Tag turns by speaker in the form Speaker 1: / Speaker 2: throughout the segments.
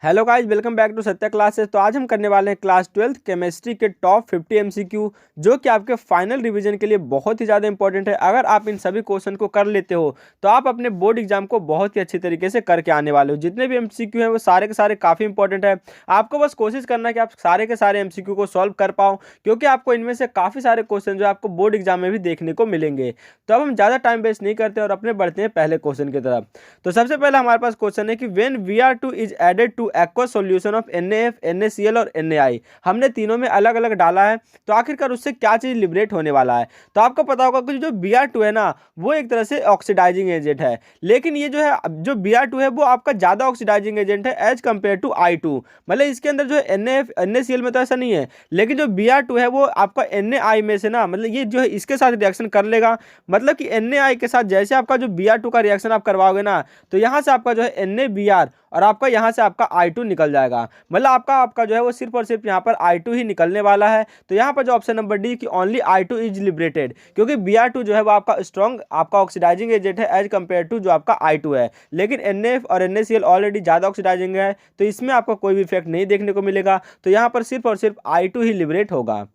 Speaker 1: Hello guys, welcome back to Satya classes. तो आज हम करने वाले हैं क्लास 12th केमिस्ट्री के टॉप 50 एमसीक्यू जो कि आपके फाइनल रिवीजन के लिए बहुत ही ज़्यादा इंपॉर्टेंट है। अगर आप इन सभी क्वेश्चन को कर लेते हो तो आप अपने बोर्ड एग्जाम को बहुत ही अच्छी तरीके से करके आने वाले हो। जितने भी एमसीक्यू हैं वो सारे के सारे काफ़ी इंपॉर्टेंट है। आपको बस कोशिश करना है कि आप सारे के सारे एमसीक्यू को सॉल्व कर पाओ, क्योंकि आपको इनमें से काफ़ी सारे क्वेश्चन जो आपको बोर्ड एग्जाम में भी देखने को मिलेंगे। तो अब हम ज़्यादा टाइम वेस्ट नहीं करते और अपने बढ़ते हैं पहले क्वेश्चन की तरफ। तो सबसे पहले हमारे पास क्वेश्चन है कि when Vr2 is added to aqueous solution of NaF, NaCl और Na, हमने तीनों में अलग अलग डाला है, तो आखिरकार उससे क्या चीज लिबरेट होने वाला है। तो आपको पता होगा कि जो Br2 है ना, वो एक तरह से ऑक्सीडाइजिंग एजेंट है, लेकिन ये जो है जो Br2 है वो आपका ज्यादा ऑक्सीडाइजिंग एजेंट है एज कंपेयर टू I2। मतलब इसके अंदर जो NaF, NaCl में तो ऐसा नहीं है, लेकिन जो Br2 है वो आपका Na में से ना, मतलब ये जो है इसके साथ रिएक्शन कर लेगा। मतलब कि Na के साथ जैसे आपका जो Br2 का रिएक्शन आप करवाओगे ना, तो यहाँ से आपका जो है NaBr और आपका यहाँ से आपका I2 निकल जाएगा। मतलब आपका जो है वो सिर्फ और सिर्फ यहाँ पर I2 ही निकलने वाला है। तो यहाँ पर जो ऑप्शन नंबर डी कि ओनली I2 इज लिबरेटेड, क्योंकि Br2 जो है वो आपका स्ट्रॉन्ग आपका ऑक्सीडाइजिंग एजेंट है एज कंपेयर टू जो आपका I2 है, लेकिन NaF और NaCl ऑलरेडी ज़्यादा ऑक्सीडाइजिंग है, तो इसमें आपको कोई भी इफेक्ट नहीं देखने को मिलेगा। तो यहाँ पर सिर्फ और सिर्फ I2 ही लिबरेट होगा।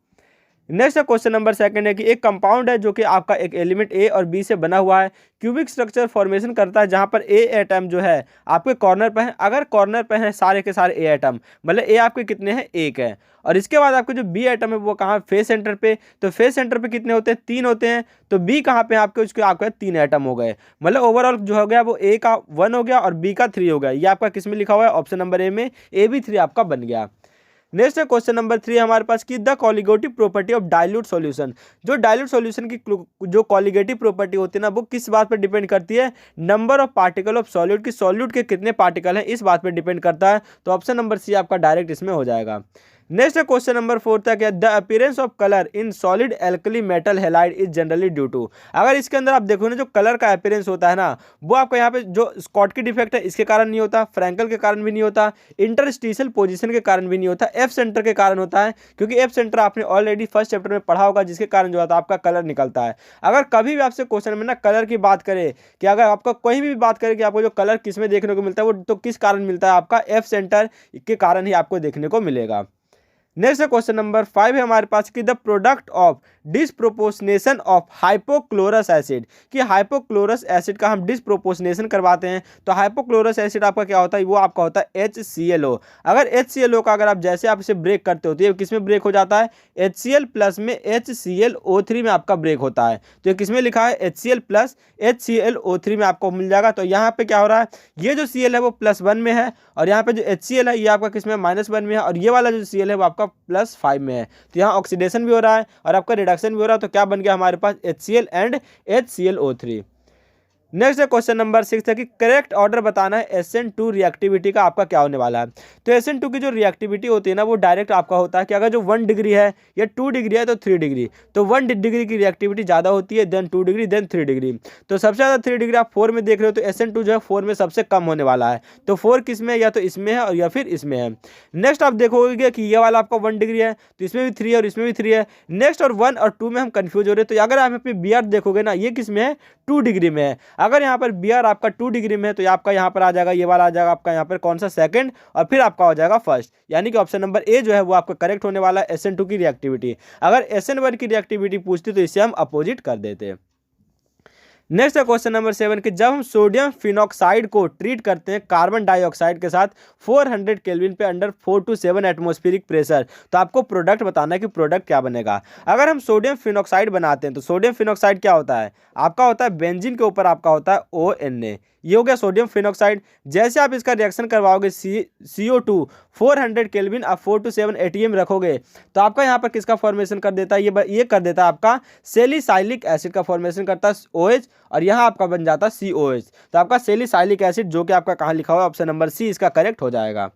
Speaker 1: नेक्स्ट क्वेश्चन नंबर सेकंड है कि एक कंपाउंड है जो कि आपका एक एलिमेंट ए और बी से बना हुआ है, क्यूबिक स्ट्रक्चर फॉर्मेशन करता है, जहां पर ए एटम जो है आपके कॉर्नर पे है। अगर कॉर्नर पे है सारे के सारे ए एटम, मतलब ए आपके कितने हैं, एक है। और इसके बाद आपके जो बी एटम है वो कहाँ, फेस सेंटर पे। तो फेस सेंटर पे कितने होते हैं, 3 होते हैं। तो बी कहाँ पे आपके, उसके आपके 3 एटम हो गए। मतलब ओवरऑल जो हो गया वो ए का 1 हो गया और बी का 3 हो गया। ये आपका किस में लिखा हुआ है, ऑप्शन नंबर ए में, ए भी 3 आपका बन गया। नेक्स्ट है क्वेश्चन नंबर 3 हमारे पास कि the colligative property of dilute solution. जो डाइल्यूट सॉल्यूशन की जो कॉलिगेटिव प्रॉपर्टी होती है ना, वो किस बात पर डिपेंड करती है, number of particle of solute, की सॉल्यूट के कितने पार्टिकल हैं, इस बात पर डिपेंड करता है। तो ऑप्शन नंबर सी आपका डायरेक्ट इसमें हो जाएगा। नेक्स्ट है क्वेश्चन नंबर 4 तक है the appearance of colour in solid alkali metal halide is generally due to. अगर इसके अंदर आप देखो ना, जो कलर का अपीयरेंस होता है ना, वो आपको यहाँ पे जो स्कॉटकी डिफेक्ट है इसके कारण नहीं होता, फ्रैंकल के कारण भी नहीं होता, इंटरस्टिशियल पोजीशन के कारण भी नहीं होता, एफ सेंटर के कारण होता है। क्योंकि एफ सेंटर आपने ऑलरेडी फर्स्ट चैप्टर में पढ़ा होगा, जिसके कारण जो होता है आपका कलर निकलता है। अगर कभी भी आपसे क्वेश्चन में ना कलर की बात करे, कि अगर आपका कोई भी बात करे कि आपको जो कलर किस में देखने को मिलता है, वो तो किस कारण मिलता है, आपका एफ सेंटर के कारण ही आपको देखने को मिलेगा। नेक्स्ट क्वेश्चन नंबर 5 है हमारे पास कि the product of disproportionation of hypochlorous acid, कि हाइपोक्लोरस एसिड का हम डिसप्रोपोर्शनेशन करवाते हैं। तो हाइपोक्लोरस एसिड आपका क्या होता है, वो आपका होता है HClO। अगर HClO का अगर आप जैसे आप इसे ब्रेक करते हो तो ये किस में ब्रेक हो जाता है, HCl प्लस में HClO3 में आपका ब्रेक होता है। तो ये किस में लिखा है, HCl प्लस HClO3 में आपको मिल जाएगा। तो यहाँ पे क्या हो रहा है, ये जो Cl है वो +1 में है, और यहाँ पे जो HCl है ये आपका किस में, -1 में है, और ये वाला जो Cl है वो आपका +5 में है। तो यहाँ ऑक्सीडेशन भी हो रहा है और आपका रिडक्शन भी हो रहा है। तो क्या बन गया हमारे पास, HCl एंड HClO3। नेक्स्ट है क्वेश्चन नंबर 6 है कि करेक्ट ऑर्डर बताना है SN2 रिएक्टिविटी का आपका क्या होने वाला है। तो SN2 की जो रिएक्टिविटी होती है ना, वो डायरेक्ट आपका होता है कि अगर जो 1 डिग्री है या 2 डिग्री है तो 3 डिग्री। तो 1 डिग्री की रिएक्टिविटी ज़्यादा होती है, देन 2 डिग्री, देन 3 डिग्री। तो सबसे ज़्यादा 3 डिग्री आप 4 में देख रहे हो, तो SN2 जो है 4 में सबसे कम होने वाला है। तो 4 किस में, या तो इसमें है और या फिर इसमें है। नेक्स्ट आप देखोगे कि ये वाला आपका 1 डिग्री है, तो इसमें भी 3 है और इसमें भी 3 है। नेक्स्ट और 1 और 2 में हम कंफ्यूज हो रहे हैं। तो अगर आप यहाँ पे Br देखोगे ना, ये किस में है, 2 डिग्री में है। अगर यहाँ पर Br आपका 2 डिग्री में है, तो आपका यहाँ पर आ जाएगा, ये वाला आ जाएगा आपका यहाँ पर कौन सा, सेकंड, और फिर आपका हो जाएगा फर्स्ट। यानी कि ऑप्शन नंबर ए जो है वो आपका करेक्ट होने वाला है, SN2 की रिएक्टिविटी। अगर SN1 की रिएक्टिविटी पूछती तो इसे हम अपोजिट कर देते। नेक्स्ट है क्वेश्चन नंबर 7 कि जब हम सोडियम फिनॉक्साइड को ट्रीट करते हैं कार्बन डाइऑक्साइड के साथ 400 केल्विन पे अंडर 4 to 7 एटमॉस्फेरिक प्रेशर, तो आपको प्रोडक्ट बताना है कि प्रोडक्ट क्या बनेगा। अगर हम सोडियम फिनॉक्साइड बनाते हैं तो सोडियम फिनॉक्साइड क्या होता है, आपका होता है बेंजीन के ऊपर आपका होता है ONa। ये हो गया सोडियम फिनॉक्साइड। जैसे आप इसका रिएक्शन करवाओगे CO2 400 केल्विन आप 4 to 7 ATM रखोगे, तो आपका यहाँ पर किसका फॉर्मेशन कर देता है, ये कर देता है आपका सेलिसाइलिक एसिड का फॉर्मेशन करता है OH, और यहाँ आपका बन जाता है COH। तो आपका सेलिसाइलिक एसिड जो कि आपका कहाँ लिखा हुआ है, ऑप्शन नंबर सी इसका करेक्ट हो जाएगा।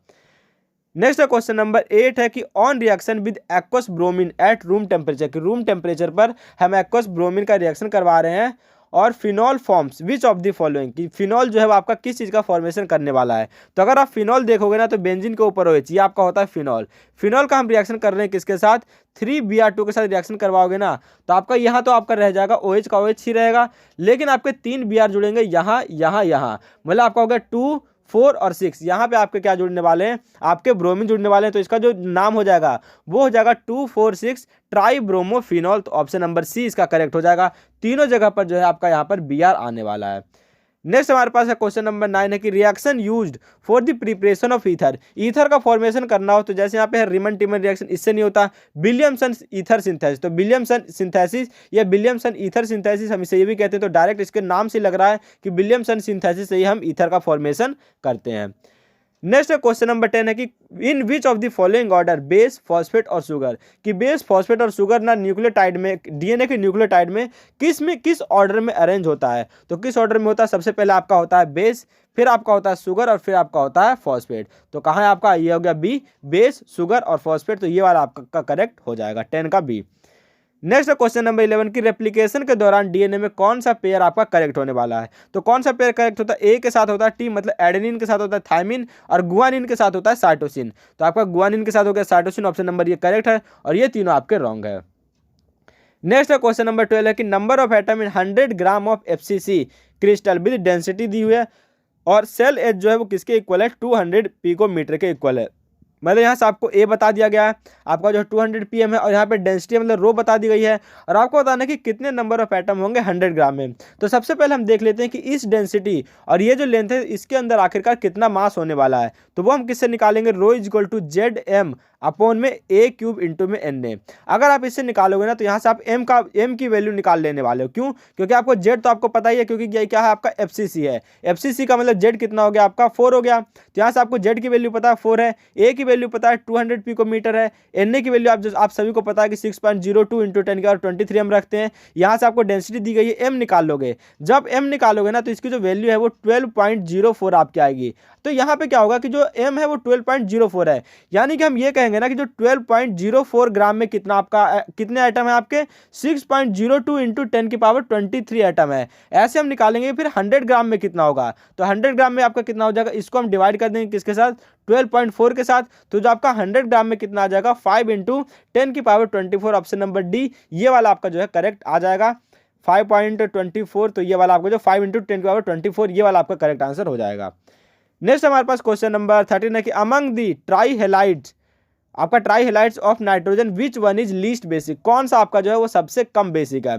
Speaker 1: नेक्स्ट क्वेश्चन नंबर 8 है कि on reaction with aqueous bromine at room temperature, कि रूम टेम्परेचर पर हम एक्वस ब्रोमीन का रिएक्शन करवा रहे हैं और phenol forms which of the following, कि फिनॉल जो है वो आपका किस चीज़ का फॉर्मेशन करने वाला है। तो अगर आप फिनॉल देखोगे ना, तो बेंजीन के ऊपर OH, ये आपका होता है फिनॉल। फिनॉल का हम रिएक्शन कर रहे हैं किसके साथ, 3Br2 के साथ रिएक्शन करवाओगे ना, तो आपका यहाँ तो आपका रह जाएगा OH का OH ही रहेगा, लेकिन आपके 3 Br जुड़ेंगे यहाँ यहाँ यहाँ, मतलब आपका हो गया 2 4 और 6, यहाँ पे आपके क्या जुड़ने वाले हैं, आपके ब्रोमीन जुड़ने वाले हैं। तो इसका जो नाम हो जाएगा वो हो जाएगा 2,4,6 ट्राइब्रोमोफिनॉल। तो ऑप्शन नंबर सी इसका करेक्ट हो जाएगा। तीनों जगह पर जो है आपका यहाँ पर बी आर आने वाला है। नेक्स्ट हमारे पास है क्वेश्चन नंबर 9 है कि reaction used for the preparation of ether. Ether का फॉर्मेशन करना हो तो जैसे यहाँ पे है रिमन टिमन रिएक्शन, इससे नहीं होता। विलियमसन ईथर सिंथेसिस, तो विलियमसन सिंथेसिस या विलियमसन ईथर सिंथेसिस हम इसे ये भी कहते हैं। तो डायरेक्ट इसके नाम से लग रहा है कि विलियमसन सिंथेसिस से ही हम ईथर का फॉर्मेशन करते हैं। नेक्स्ट क्वेश्चन नंबर 10 है कि in which of the following order base, phosphate और शुगर, कि बेस, फॉस्फेट और शुगर ना न्यूक्लियोटाइड में, डीएनए के न्यूक्लियोटाइड में किस ऑर्डर में अरेंज होता है। तो किस ऑर्डर में होता है, सबसे पहले आपका होता है बेस, फिर आपका होता है शुगर और फिर आपका होता है फॉस्फेट। तो कहाँ है आपका, ये हो गया बी, बेस, शुगर और फॉस्फेट। तो ये वाला आपका करेक्ट हो जाएगा, 10 का बी। नेक्स्ट क्वेश्चन नंबर 11 की रेप्लिकेशन के दौरान डीएनए में कौन सा पेयर आपका करेक्ट होने वाला है। तो कौन सा पेयर करेक्ट होता है, ए के साथ होता है टी, मतलब एडेनिन के साथ होता है थायमिन, और गुआनिन के साथ होता है साइटोसिन। तो आपका गुआनिन के साथ हो गया साइटोसिन, ऑप्शन नंबर ये करेक्ट है, और ये तीनों आपके रॉन्ग है। नेक्स्ट क्वेश्चन नंबर 12 है कि number of atom in 100 gram of FCC crystal with density दी हुई है, और सेल एज जो है वो किसके इक्वल है, 200 पिकोमीटर के इक्वल है। मतलब यहाँ से आपको ए बता दिया गया है, आपका जो 200 pm है, और यहाँ पे डेंसिटी मतलब रो बता दी गई है, और आपको बताना है कि कितने नंबर ऑफ एटम होंगे 100 ग्राम में। तो सबसे पहले हम देख लेते हैं कि इस डेंसिटी और ये जो लेंथ है इसके अंदर आखिरकार कितना मास होने वाला है। तो वो हम किससे निकालेंगे, rho is equal to Z M upon में ए क्यूब इंटू में एन ए। अगर आप इससे निकालोगे ना तो यहाँ से आप एम की वैल्यू निकाल लेने वाले हो। क्यों, क्योंकि आपको जेड तो आपको पता ही है, क्योंकि ये क्या है आपका एफसीसी है। एफसीसी का मतलब जेड कितना हो गया आपका 4 हो गया। तो यहाँ से आपको जेड की वैल्यू पता है 4 है, ए की वैल्यू पता है 200 पिकोमीटर है, एन ए की वैल्यू आप सभी को पता है कि 6.02 इंटू 10 का 23 हम रखते हैं। यहाँ से आपको डेंसिटी दी गई है, एम निकाल लोगे। जब एम निकालोगे ना तो इसकी जो वैल्यू है वो 12.04 आपकी आएगी। तो यहाँ पे क्या होगा कि जो एम है वो 12.04 है, यानी कि हम ये कहेंगे ना कि जो 12.04 ग्राम में कितना आपका कितने आइटम है आपके 6.02 इंटू 10 की पावर 23 आइटम है। ऐसे हम निकालेंगे। फिर 100 ग्राम में कितना होगा, तो 100 ग्राम में आपका कितना हो जाएगा, इसको हम डिवाइड कर देंगे किसके साथ, 12.4 के साथ। तो जो आपका 100 ग्राम में कितना आ जाएगा 5 इंटू 10 की पावर 24, ऑप्शन नंबर डी ये वाला आपका जो है करेक्ट आ जाएगा 5.24। तो ये वाला आपको जो 5 इंटू 10 की पावर 24 ये वाला आपका करेक्ट आंसर हो जाएगा। नेक्स्ट हमारे पास क्वेश्चन नंबर 13 है कि अमंग दी ट्राई हेलाइड्स, आपका try halides of nitrogen which one is least basic, कौन सा आपका जो है वो सबसे कम बेसिक है।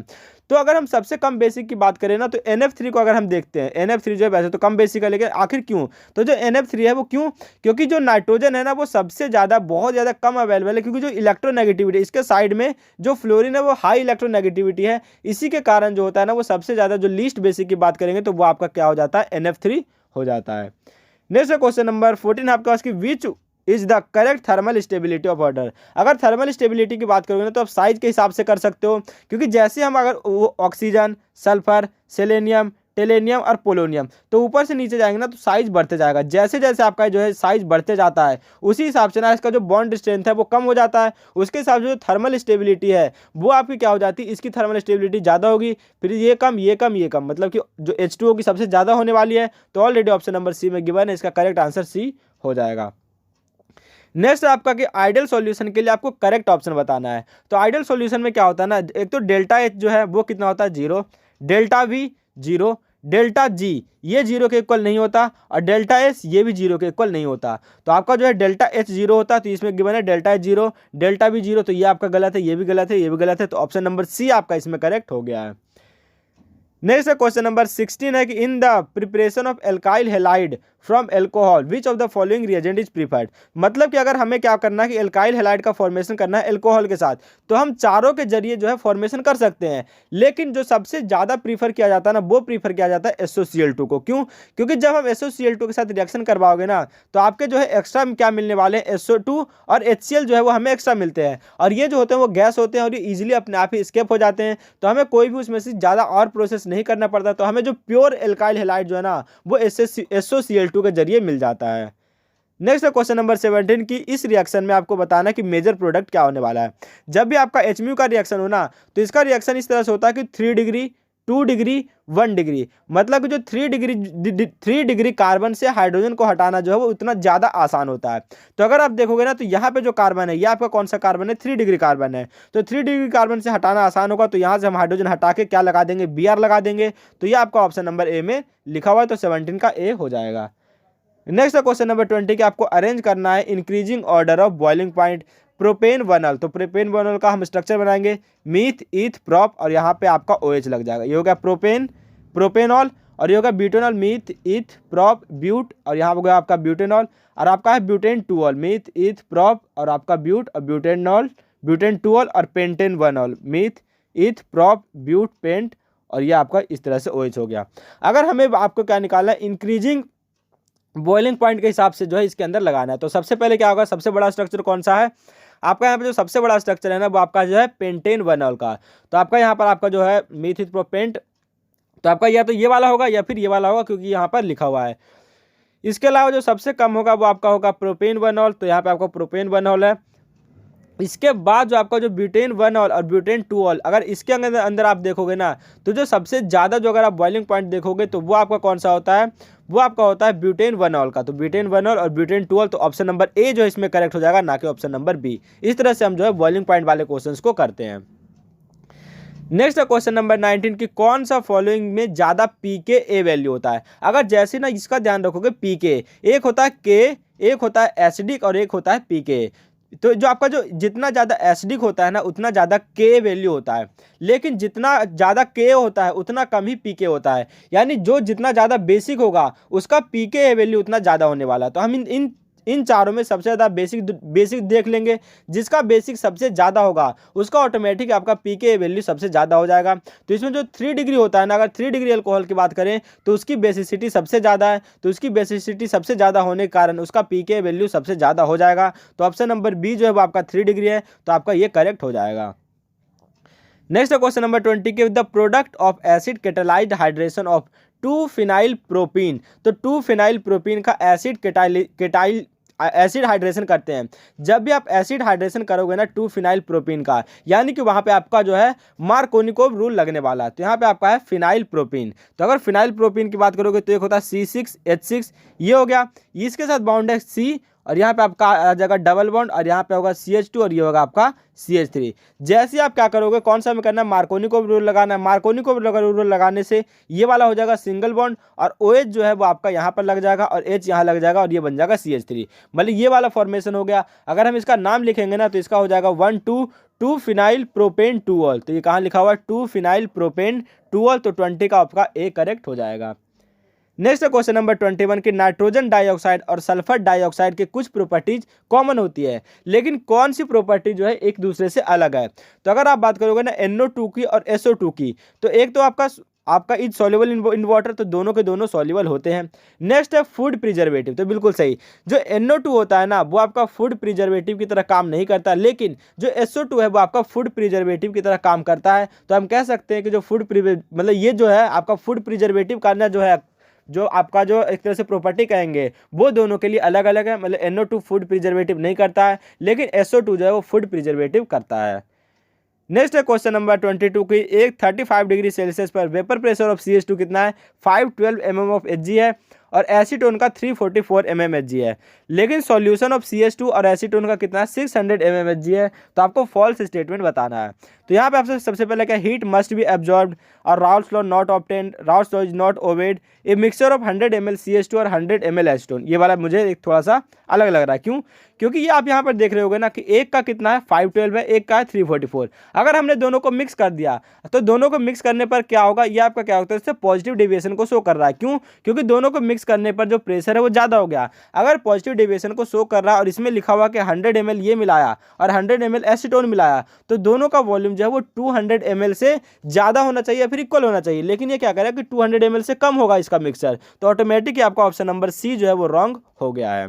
Speaker 1: तो अगर हम सबसे कम बेसिक की बात करें ना तो NF3 को अगर हम देखते हैं, NF3 जो है वैसे तो कम बेसिक है, लेकिन आखिर क्यों, तो जो NF3 है वो क्यों, क्योंकि जो नाइट्रोजन है ना वो सबसे ज़्यादा बहुत ज़्यादा कम अवेलेबल है, क्योंकि जो इलेक्ट्रोनेगेटिविटी इसके साइड में जो फ्लोरीन है वो हाई इलेक्ट्रोनेगेटिविटी है। इसी के कारण जो होता है ना वो सबसे ज़्यादा जो लीस्ट बेसिक की बात करेंगे तो वो आपका क्या हो जाता है, NF3 हो जाता है। नेक्स्ट क्वेश्चन नंबर 14 आपके पास कि which is the correct thermal stability of water. अगर थर्मल स्टेबिलिटी की बात करोगे ना तो आप साइज के हिसाब से कर सकते हो, क्योंकि जैसे हम अगर ऑक्सीजन, सल्फर, सेलेनियम, टेलेनियम और पोलोनियम तो ऊपर से नीचे जाएंगे ना तो साइज बढ़ते जाएगा। जैसे जैसे आपका जो है साइज बढ़ते जाता है उसी हिसाब से ना इसका जो बॉन्ड स्ट्रेंथ है वो कम हो जाता है। उसके हिसाब से जो थर्मल स्टेबिलिटी है वो आपकी क्या हो जाती है, इसकी थर्मल स्टेबिलिटी ज़्यादा होगी, फिर ये कम ये कम ये कम, मतलब कि जो H2O की सबसे ज़्यादा होने वाली है। तो ऑलरेडी ऑप्शन नंबर सी में गिवन है, इसका करेक्ट आंसर सी हो जाएगा। नेक्स्ट आपका कि आइडियल सॉल्यूशन के लिए आपको करेक्ट ऑप्शन बताना है। तो आइडियल सॉल्यूशन में क्या होता है ना, एक तो डेल्टा एच जो है वो कितना होता है 0, डेल्टा वी 0, डेल्टा जी ये 0 के इक्वल नहीं होता, और डेल्टा एस ये भी 0 के इक्वल नहीं होता। तो आपका जो है डेल्टा एच 0 होता है, तो इसमें गिवन है डेल्टा एच 0, डेल्टा वी 0, तो ये आपका गलत है, ये भी गलत है, ये भी गलत है। तो ऑप्शन नंबर सी आपका इसमें करेक्ट हो गया है। नेक्स्ट क्वेश्चन नंबर 16 है कि in the preparation of alkyl halide from alcohol which of the following reagent is preferred. मतलब कि अगर हमें क्या करना है कि एल्काइल हेलाइड का फॉर्मेशन करना है एल्कोहल के साथ, तो हम चारों के जरिए जो है फॉर्मेशन कर सकते हैं, लेकिन जो सबसे ज़्यादा प्रीफर किया जाता है ना वो प्रीफर किया जाता है SOCl2 को। क्यों, क्योंकि जब हम SOCl2 के साथ रिएक्शन करवाओगे ना तो आपके जो है एक्स्ट्रा क्या मिलने वाले हैं, SO2 और HCl जो है वो हमें एक्स्ट्रा मिलते हैं, और ये जो होते हैं वो गैस होते हैं और ये ईजिली अपने आप ही स्केप हो जाते हैं। तो हमें कोई भी उसमें से ज़्यादा और प्रोसेस नहीं करना पड़ता, तो हमें जो प्योर एल्काइल हेलाइड जो है ना वो SOCl2 के जरिए मिल जाता है। नेक्स्ट क्वेश्चन नंबर 17 की इस रिएक्शन में आपको बताना है कि मेजर प्रोडक्ट क्या होने वाला है। जब भी आपका HMU का रिएक्शन हो ना तो इसका रिएक्शन इस तरह से होता है कि 3 डिग्री 2 डिग्री 1 डिग्री, मतलब कि जो 3 डिग्री कार्बन से हाइड्रोजन को हटाना जो है वो उतना ज़्यादा आसान होता है। तो अगर आप देखोगे ना तो यहाँ पे जो कार्बन है ये आपका कौन सा कार्बन है, 3 डिग्री कार्बन है। तो 3 डिग्री कार्बन से हटाना आसान होगा, तो यहाँ से हम हाइड्रोजन हटा के क्या लगा देंगे, Br लगा देंगे। तो ये आपका ऑप्शन नंबर ए में लिखा हुआ है, तो 17 का ए हो जाएगा। नेक्स्ट क्वेश्चन नंबर 20 कि आपको अरेंज करना है increasing order of boiling point propane onol. तो प्रोपेन वनल का हम स्ट्रक्चर बनाएंगे मीथ ईथ प्रोप और यहाँ पे आपका OH लग जाएगा। ये हो गया प्रोपेनॉल और ये होगा butanol meth eth prop but और यहाँ हो गया आपका ब्यूटेनॉल और आपका है butane twool meth eth prop और आपका ब्यूट और ब्यूटेन टूअल और pentane onol meth eth prop but pent और ये आपका इस तरह से OH हो गया। अगर हमें आपको क्या निकालना है इंक्रीजिंग बॉइलिंग पॉइंट के हिसाब से जो है इसके अंदर लगाना है। तो सबसे पहले क्या होगा, सबसे बड़ा स्ट्रक्चर कौन सा है आपका यहाँ पे, जो सबसे बड़ा स्ट्रक्चर है ना वो आपका जो है पेंटेन वनॉल का। तो आपका यहाँ पर आपका जो है मीथ प्रोपेंट, तो आपका या तो ये वाला होगा या फिर ये वाला होगा क्योंकि यहाँ पर लिखा हुआ है। इसके अलावा जो सबसे कम होगा वो आपका होगा प्रोपेन वनॉल, तो यहाँ पे आपका प्रोपेन वनॉल है। इसके बाद जो आपका जो ब्यूटेन वनॉल और ब्यूटेन टूअल, अगर इसके अंदर आप देखोगे ना तो जो सबसे ज़्यादा जो अगर आप बॉइलिंग पॉइंट देखोगे तो वो आपका कौन सा होता है, वो आपका होता है ब्यूटेन वनॉल का। तो ब्यूटेन वनॉल और ब्यूटेन टूअल, तो ऑप्शन नंबर ए जो इसमें करेक्ट हो जाएगा, ना कि ऑप्शन नंबर बी। इस तरह से हम जो है बॉइलिंग पॉइंट वाले क्वेश्चंस को करते हैं। नेक्स्ट क्वेश्चन नंबर 19 की कौन सा फॉलोइंग में ज़्यादा pKa वैल्यू होता है। अगर जैसे ना इसका ध्यान रखोगे pK, एक होता है K, एक होता है एसिडिक और एक होता है pK। तो जो आपका जो जितना ज़्यादा एसिडिक होता है ना उतना ज़्यादा K वैल्यू होता है, लेकिन जितना ज़्यादा K होता है उतना कम ही pK होता है। यानी जो जितना ज़्यादा बेसिक होगा उसका pKa वैल्यू उतना ज़्यादा होने वाला है। तो हम इन चारों में सबसे ज़्यादा बेसिक देख लेंगे। जिसका बेसिक सबसे ज़्यादा होगा उसका ऑटोमेटिक आपका pKa वैल्यू सबसे ज़्यादा हो जाएगा। तो इसमें जो 3 डिग्री होता है ना, अगर 3 डिग्री अल्कोहल की बात करें तो उसकी बेसिसिटी सबसे ज़्यादा है, तो उसकी बेसिसिटी सबसे ज़्यादा होने के कारण उसका pKa वैल्यू सबसे ज़्यादा हो जाएगा। तो ऑप्शन नंबर बी जो है वो आपका 3 डिग्री है, तो आपका ये करेक्ट हो जाएगा। नेक्स्ट क्वेश्चन नंबर 20 के the product of acid catalysed hydration of 2-फिनाइल प्रोपीन। तो 2-फिनाइल प्रोपीन का एसिड हाइड्रेशन करते हैं। जब भी आप एसिड हाइड्रेशन करोगे ना 2-फिनाइल प्रोपीन का, यानी कि वहाँ पे आपका जो है मार्कोनिकोव रूल लगने वाला है। तो यहाँ पे आपका है फिनाइल प्रोपीन। तो अगर फिनाइल प्रोपीन की बात करोगे तो एक होता है C6H6, ये हो गया, इसके साथ बॉन्ड है C और यहाँ पे आपका आ जाएगा डबल बॉन्ड और यहाँ पे होगा CH2 और ये होगा आपका CH3। जैसे ही आप क्या करोगे, कौन सा में करना है, मार्कोनिकोव रूल लगाना है। मार्कोनिकोव रूल लगाने से ये वाला हो जाएगा सिंगल बॉन्ड और OH जो है वो आपका यहाँ पर लग जाएगा और H यहाँ लग जाएगा और ये बन जाएगा CH3। मतलब ये वाला फॉर्मेशन हो गया। अगर हम इसका नाम लिखेंगे ना तो इसका हो जाएगा 2-फिनाइल प्रोपेन टूअल। तो ये कहाँ लिखा हुआ है, 2-फिनाइल प्रोपेन टूअल। तो 20 का आपका ए करेक्ट हो जाएगा। नेक्स्ट क्वेश्चन नंबर 21 की नाइट्रोजन डाइऑक्साइड और सल्फर डाइऑक्साइड के कुछ प्रॉपर्टीज कॉमन होती है, लेकिन कौन सी प्रॉपर्टी जो है एक दूसरे से अलग है। तो अगर आप बात करोगे ना NO2 की और SO2 की, तो एक तो आपका इज सॉल्युबल इन वाटर, तो दोनों के दोनों सॉल्युबल होते हैं। नेक्स्ट है फूड प्रिजर्वेटिव, तो बिल्कुल सही, जो NO2 होता है ना वो आपका फूड प्रिजर्वेटिव की तरह काम नहीं करता, लेकिन जो SO2 है वो आपका फूड प्रिजर्वेटिव की तरह काम करता है। तो हम कह सकते हैं कि जो मतलब ये जो है आपका फूड प्रिजर्वेटिव करना जो है, जो आपका जो एक तरह से प्रॉपर्टी कहेंगे वो दोनों के लिए अलग अलग है। मतलब NO2 फूड प्रिजर्वेटिव नहीं करता है, लेकिन SO2 जो है वो फूड प्रिजर्वेटिव करता है। नेक्स्ट है क्वेश्चन नंबर 22 की एक 35 डिग्री सेल्सियस पर वेपर प्रेशर ऑफ CH2 कितना है, 512 mm ऑफ Hg है और एसीटोन का 344 mm Hg है, लेकिन सॉल्यूशन ऑफ CH2 और एसीटोन का कितना है 600 mm Hg है। तो आपको फॉल्स स्टेटमेंट बताना है। तो यहाँ पे आपसे सबसे पहले क्या, हीट मस्ट बी एब्जॉर्ब्ड और Raoult's law not obtained, Raoult's law is not obeyed, a mixture of 100 ml CH2 और 100 ml एसीटोन। ये वाला मुझे एक थोड़ा सा अलग लग रहा है, क्यों, क्योंकि ये आप यहाँ पर देख रहे होगे ना कि एक का कितना है 512 है, एक का है 344। अगर हमने दोनों को मिक्स कर दिया तो दोनों को मिक्स करने पर क्या होगा, ये आपका क्या होता है, इससे पॉजिटिव डेविएशन को शो कर रहा है। क्यों, क्योंकि दोनों को मिक्स करने पर जो प्रेशर है वो ज़्यादा हो गया। अगर पॉजिटिव डेविएशन को शो कर रहा है और इसमें लिखा हुआ कि 100 ml ये मिलाया और 100 ml एसीटोन मिलाया, तो दोनों का वॉल्यूम जो है वो 200 ml से ज़्यादा होना चाहिए या फिर इक्वल होना चाहिए, लेकिन ये क्या करेगा कि 200 ml से कम होगा इसका मिक्सचर। तो ऑटोमेटिक आपका ऑप्शन नंबर सी जो है वो रॉन्ग हो गया है।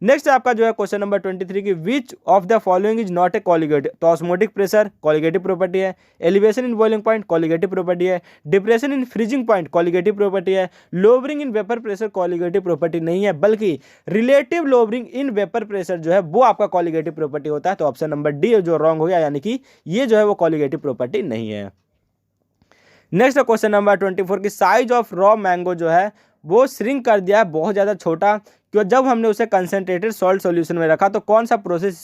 Speaker 1: नेक्स्ट आपका जो है क्वेश्चन नंबर 23 की which of the following is not a colligative. तो ऑस्मोटिक प्रेशर कॉलिगेटिव प्रॉपर्टी है, elevation in boiling point colligative property है, depression in freezing point colligative property है, lowering in vapour pressure colligative property नहीं है, बल्कि relative lowering in vapour pressure जो है वो आपका कॉलिगेटिव प्रॉपर्टी होता है। तो ऑप्शन नंबर डी जो रॉन्ग हो गया, यानी कि ये जो है वो कॉलिगेटिव प्रॉपर्टी नहीं है। नेक्स्ट क्वेश्चन नंबर 24 की साइज ऑफ रॉ मैंगो जो है वो श्रिंक कर दिया है बहुत ज़्यादा छोटा, कि जब हमने उसे कंसनट्रेटेड सॉल्ट सॉल्यूशन में रखा तो कौन सा प्रोसेस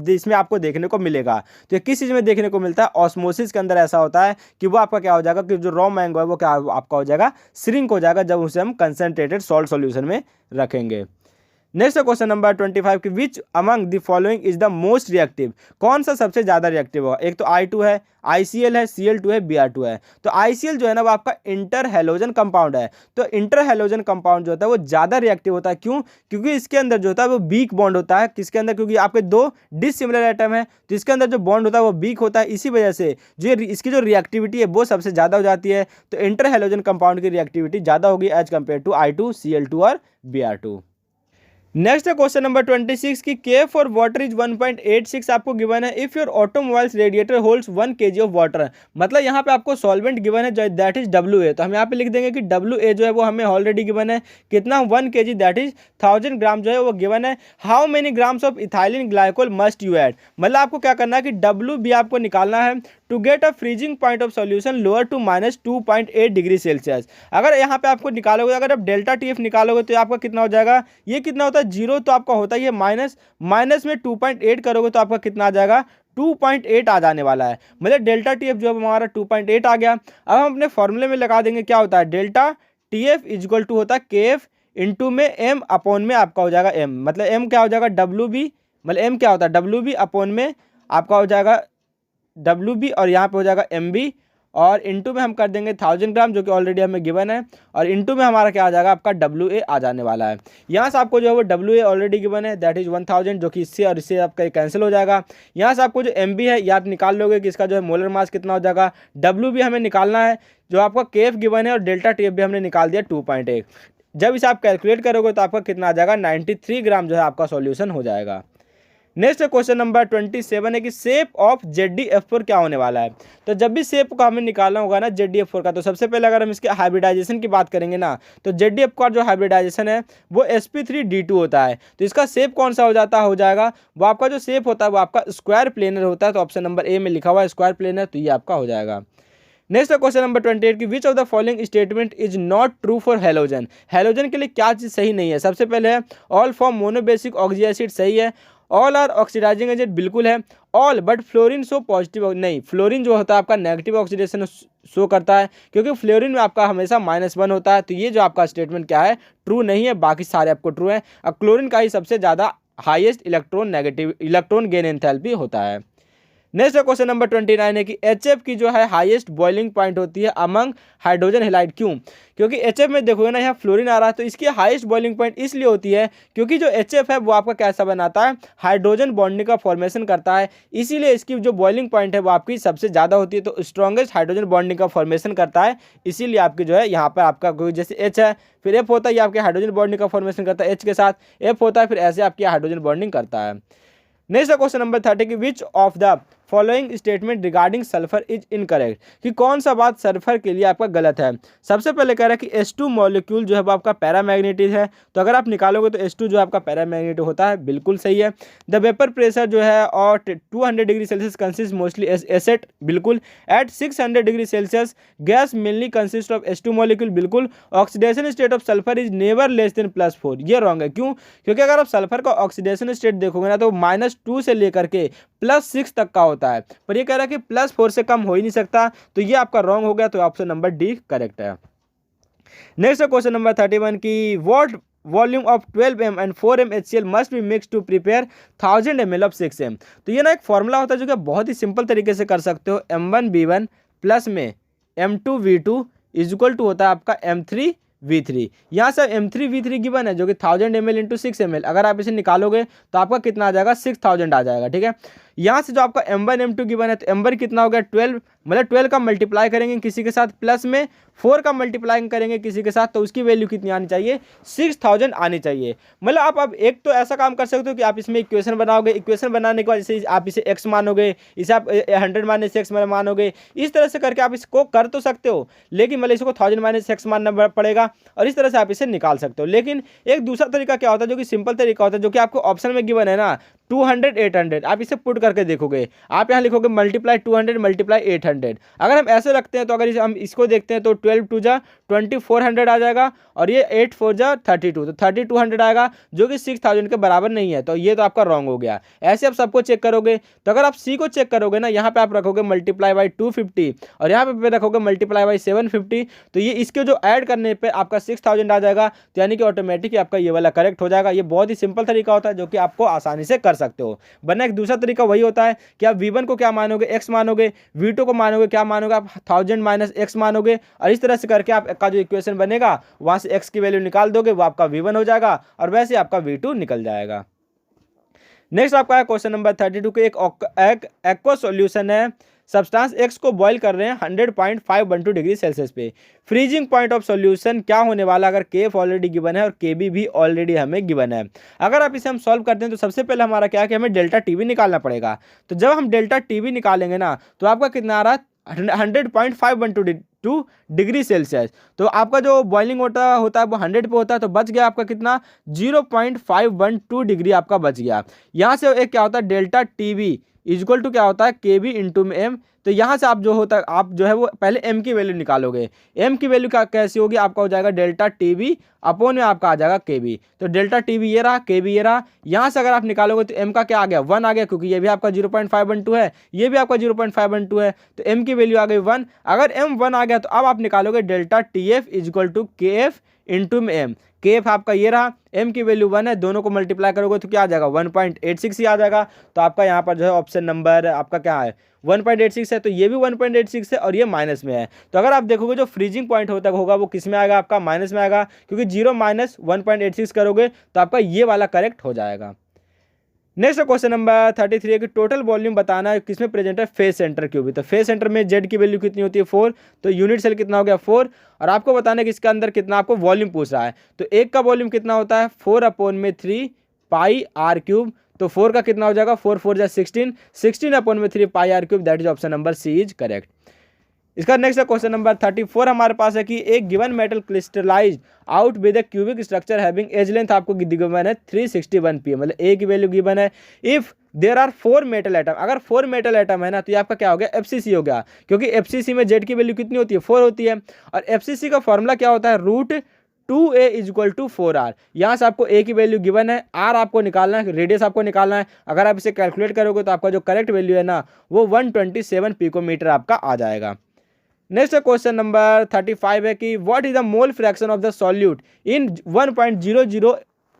Speaker 1: इसमें आपको देखने को मिलेगा। तो ये किस चीज़ में देखने को मिलता है, ऑस्मोसिस के अंदर ऐसा होता है कि वो आपका क्या हो जाएगा कि जो रॉ मैंगो है वो क्या आपका हो जाएगा, श्रिंक हो जाएगा जब उसे हम कंसनट्रेटेड सॉल्ट सॉल्यूशन में रखेंगे। नेक्स्ट क्वेश्चन नंबर 25 कि which among the following is the most reactive, कौन सा सबसे ज़्यादा रिएक्टिव होगा। एक तो I2 है, ICl है, Cl2 है, Br2 है। तो ICl जो है ना वो आपका इंटर हैलोजन कंपाउंड है। तो इंटर हैलोजन कंपाउंड जो होता है वो ज़्यादा रिएक्टिव होता है। क्यों? क्योंकि इसके अंदर जो होता है वो वीक बॉन्ड होता है। किसके अंदर? क्योंकि आपके दो डिसिमिलर एटम है तो इसके अंदर जो बॉन्ड होता है वो वीक होता है। इसी वजह से जो इसकी जो रिएक्टिविटी है वो सबसे ज़्यादा हो जाती है। तो इंटर हैलोजन कंपाउंड की रिएक्टिविटी ज़्यादा होगी as compare to I2, Cl2 और Br2। नेक्स्ट है क्वेश्चन नंबर 26 की के फॉर वाटर इज 1.86 आपको गिवन है if your automobiles radiator holds 1 kg of water. मतलब यहाँ पे आपको सॉल्वेंट गिवन है जो दैट इज WA। तो हम यहाँ पे लिख देंगे कि WA जो है वो हमें ऑलरेडी गिवन है कितना, 1 kg दैट इज 1000 ग्राम जो है वो गिवन है। How many grams of ethylene glycol must you add, मतलब आपको क्या करना है कि WB आपको निकालना है to get a freezing point of solution lower to -2.8 degree Celsius. अगर यहाँ पे आपको निकालोगे, अगर आप डेल्टा TF निकालोगे तो आपका कितना हो जाएगा, ये कितना होता है 0 तो आपका होता ही है माइनस में 2.8 करोगे तो आपका कितना आ जाएगा 2.8 आ जाने वाला है। मतलब डेल्टा TF जो हमारा 2.8 आ गया। अब हम अपने फॉर्मूले में लगा देंगे, क्या होता है डेल्टा TF इक्वल टू होता है KF इंटू में M अपॉन में आपका हो जाएगा M, मतलब M क्या हो जाएगा WB, मतलब M क्या होता है WB अपॉन में आपका हो जाएगा WB और यहाँ पे हो जाएगा MB और इंटू में हम कर देंगे 1000 ग्राम जो कि ऑलरेडी हमें गिवन है और इंटू में हमारा क्या आ जाएगा आपका WA आ जाने वाला है। यहाँ से आपको जो है वो WA ऑलरेडी गिवन है दैट इज 1000 जो कि इससे और इससे आपका कैंसिल हो जाएगा। यहाँ से आपको जो MB है या आप निकाल लोगे कि इसका जो है मोलर मास कितना हो जाएगा। WB हमें निकालना है, जो आपका KF गिवन है और डेल्टा TF भी हमने निकाल दिया 2.8। जब इसे आप कैलकुलेट करोगे तो आपका कितना आ जाएगा 93 ग्राम जो है आपका सॉल्यूशन हो जाएगा। नेक्स्ट क्वेश्चन नंबर 27 है कि शेप ऑफ ZdF4 क्या होने वाला है। तो जब भी शेप का हमें निकालना होगा ना ZdF4 का, तो सबसे पहले अगर हम इसके हाइब्रिडाइजेशन की बात करेंगे ना तो ZdF का जो हाइब्रिडाइजेशन है वो sp3d2 होता है। तो इसका शेप कौन सा हो जाएगा वो आपका जो शेप होता है वो आपका स्क्वायर प्लेनर होता है। तो ऑप्शन नंबर A में लिखा हुआ है स्क्वायर प्लेनर, तो ये आपका हो जाएगा। नेक्स्ट क्वेश्चन नंबर 28 की which of the following statement is not true for halogen. Halogen के लिए क्या चीज़ सही नहीं है। सबसे पहले है all form monobasic oxy acid, सही है। ऑल आर ऑक्सीडाइजिंग एजेंट, बिल्कुल है। All but fluorine show positive, नहीं, फ्लोरीन जो होता है आपका नेगेटिव ऑक्सीडेशन शो करता है क्योंकि फ्लोरीन में आपका हमेशा -1 होता है। तो ये जो आपका स्टेटमेंट क्या है ट्रू नहीं है, बाकी सारे आपको ट्रू है। और क्लोरीन का ही सबसे ज़्यादा हाईएस्ट इलेक्ट्रॉन गेन एंथैल्पी होता है। नेक्स्ट क्वेश्चन नंबर 29 है कि HF की जो है हाईएस्ट बॉइलिंग पॉइंट होती है अमंग हाइड्रोजन हैलाइड। क्यों? क्योंकि HF में देखोगे ना यहाँ फ्लोरीन आ रहा है तो इसकी हाईएस्ट बॉइलिंग पॉइंट इसलिए होती है क्योंकि जो HF है वो आपका कैसा बनाता है, हाइड्रोजन बॉन्डिंग का फॉर्मेशन करता है, इसीलिए इसकी जो बॉइलिंग पॉइंट है वो आपकी सबसे ज़्यादा होती है। तो स्ट्रॉन्गेस्ट हाइड्रोजन बॉन्डिंग का फॉर्मेशन करता है, इसीलिए आपकी जो है यहाँ पर आपका कोई जैसे H है फिर F होता है, ये आपके हाइड्रोजन बॉन्डिंग का फॉर्मेशन करता है H के साथ, F होता है फिर ऐसे आपकी हाइड्रोजन बॉन्डिंग करता है। नेक्स्ट क्वेश्चन नंबर 30 की which of the following statement regarding sulphur is incorrect, कि कौन सा बात सल्फर के लिए आपका गलत है। सबसे पहले कह रहा है कि H2 मॉलिक्यूल जो है वो आपका पैरामैग्नेटिक है। तो अगर आप निकालोगे तो H2 जो आपका पैरामैग्नेटिक होता है, बिल्कुल सही है। द वेपर प्रेशर जो है और 200 degree Celsius consist mostly S eight, बिल्कुल। At 600 degree Celsius gas mainly consist of H2 molecule, बिल्कुल। Oxidation state of sulphur is never less than +4, ये रॉन्ग है। क्यों? क्योंकि अगर आप सल्फर का ऑक्सीडेशन स्टेट देखोगे ना तो -2 से लेकर के +6 तक का होता है, पर ये कह रहा है कि +4 से कम हो ही नहीं सकता, तो ये आपका रॉन्ग हो गया। तो ऑप्शन नंबर डी करेक्ट है। नेक्स्ट क्वेश्चन नंबर 31 की what volume of 12m and 4m HCl must be mix to prepare 1000 ml of 6m। तो ये ना एक फॉर्मूला होता है जो कि बहुत ही सिंपल तरीके से कर सकते हो। M1V1 प्लस में M2V2 इज इक्वल टू होता है आपका M3V3। यहाँ से M3V3 गिवन है जो कि 1000 ml इंटू 6 ml, अगर आप इसे निकालोगे तो आपका कितना आ जाएगा 6000 आ जाएगा, ठीक है। यहाँ से जो आपका M1 M2 गिवन है तो M1 कितना हो गया 12, मतलब 12 का मल्टीप्लाई करेंगे किसी के साथ प्लस में 4 का मल्टीप्लाई करेंगे किसी के साथ, तो उसकी वैल्यू कितनी आनी चाहिए 6000 आनी चाहिए। मतलब आप अब एक तो ऐसा काम कर सकते हो कि आप इसमें इक्वेशन बनाओगे, इक्वेशन बनाने के बाद जैसे आप इसे x मानोगे, इसे आप 100 माइनस x मानोगे, इस तरह से करके आप इसको कर तो सकते हो, लेकिन मतलब इसको 1000 माइनस x मानना पड़ेगा और इस तरह से आप इसे निकाल सकते हो। लेकिन एक दूसरा तरीका क्या होता है जो कि सिंपल तरीका होता है, जो कि आपको ऑप्शन में गिवन है ना, 200 800, आप इसे पुट करके देखोगे, आप यहाँ लिखोगे मल्टीप्लाई 200 मल्टीप्लाई 800। अगर हम ऐसे रखते हैं तो अगर हम इसको देखते हैं तो 12 2 जा 2400 आ जाएगा, और ये 8 4 जा 32, तो 3200 आएगा, जो कि 6000 के बराबर नहीं है। तो ये तो आपका रॉन्ग हो गया। ऐसे आप सबको चेक करोगे, तो अगर आप सी को चेक करोगे ना, यहाँ पे आप रखोगे मल्टीप्लाई बाई 250 और यहाँ पे रखोगे मल्टीप्लाई बाई 750, तो ये इसके जो ऐड करने पे आपका 6000 आ जाएगा। तो यानी कि ऑटोमेटिक आपका ये वाला करेक्ट हो जाएगा। ये बहुत ही सिंपल तरीका होता है जो कि आपको आसानी से कर सकते हो। वरना एक दूसरा तरीका वही होता है कि आप V1 को क्या मानोगे, x मानोगे, V2 को मानोगे क्या मानोगे, आप 1000 माइनस x मानोगे, और इस तरह से करके आप का जो इक्वेशन बनेगा वहां से x की वैल्यू निकाल दोगे, वो आपका V1 हो जाएगा और वैसे आपका V2 निकल जाएगा। नेक्स्ट आपका है क्वेश्चन नंबर 32 के एक एक्वा सॉल्यूशन है, सब्सटेंस एक्स को बॉईल कर रहे हैं 100.512 डिग्री सेल्सियस पे। फ्रीजिंग पॉइंट ऑफ सॉल्यूशन क्या होने वाला अगर केएफ ऑलरेडी गिवन है और केबी भी ऑलरेडी हमें गिवन है। अगर आप इसे हम सॉल्व करते हैं तो सबसे पहले हमारा क्या है कि हमें डेल्टा टीवी निकालना पड़ेगा। तो जब हम डेल्टा टीवी निकालेंगे ना, तो आपका कितना आ रहा है 100.512 डिग्री सेल्सियस। तो आपका जो बॉइलिंग वाटर होता है वो 100 पे होता है, तो बच गया आपका कितना 0.512 डिग्री आपका बच गया। यहाँ से एक क्या होता है डेल्टा टीवी इक्वल टू क्या होता है के बी इंटू में एम। तो यहाँ से आप जो होता है आप जो है वो पहले एम की वैल्यू निकालोगे। एम की वैल्यू क्या कैसी होगी, आपका हो जाएगा डेल्टा टी बी अपॉन में आपका आ जाएगा के बी। तो डेल्टा टी बी ये रहा, के बी ये रहा। यहाँ से अगर आप निकालोगे तो एम का क्या आ गया 1 आ गया, क्योंकि ये भी आपका 0.512 है, ये भी आपका 0.512 है, तो एम की वैल्यू आ गई 1। अगर एम 1 आ गया तो अब आप निकालोगे delta T F equal to K F into में एम। के एफ आपका ये रहा, एम की वैल्यू 1 है, दोनों को मल्टीप्लाई करोगे तो क्या आ जाएगा 1.86 ही आ जाएगा। तो आपका यहाँ पर जो है ऑप्शन नंबर आपका क्या है 1.86 है, तो ये भी 1.86 है और ये माइनस में है। तो अगर आप देखोगे जो फ्रीजिंग पॉइंट होगा वो किस में आएगा, आपका माइनस में आएगा, क्योंकि 0 माइनस 1.86 करोगे तो आपका ये वाला करेक्ट हो जाएगा। नेक्स्ट क्वेश्चन नंबर 33 है कि टोटल वॉल्यूम बताना है किसमें प्रेजेंट है फेस सेंटर क्यूब। तो फेस सेंटर में जेड की वैल्यू कितनी होती है 4, तो यूनिट सेल कितना हो गया 4, और आपको बताना है कि इसके अंदर कितना आपको वॉल्यूम पूछ रहा है। तो एक का वॉल्यूम कितना होता है 4/3 पाई आर क्यूब। तो 4 का कितना हो जाएगा 4 4 जा 16, 16/3 pi r cube, that is option number C is correct. इसका नेक्स्ट क्वेश्चन नंबर 34 हमारे पास है कि एक given metal crystallise out with a cubic structure having edge length आपको गिवन है 361 पी, मतलब ए की वैल्यू गिवन है। If there are 4 metal atom, अगर 4 मेटल एटम है ना तो ये आपका क्या हो गया एफसीसी हो गया, क्योंकि एफसीसी में जेड की वैल्यू कितनी होती है 4 होती है, और एफसीसी का फॉर्मूला क्या होता है √2a इक्वल टू 4r। यहाँ से आपको a की वैल्यू गिवन है, r आपको निकालना है, रेडियस आपको निकालना है। अगर आप इसे कैलकुलेट करोगे तो आपका जो करेक्ट वैल्यू है ना वो 127 पिकोमीटर आपका आ जाएगा। नेक्स्ट क्वेश्चन नंबर 35 है कि what is the mole fraction of the solute in 1.00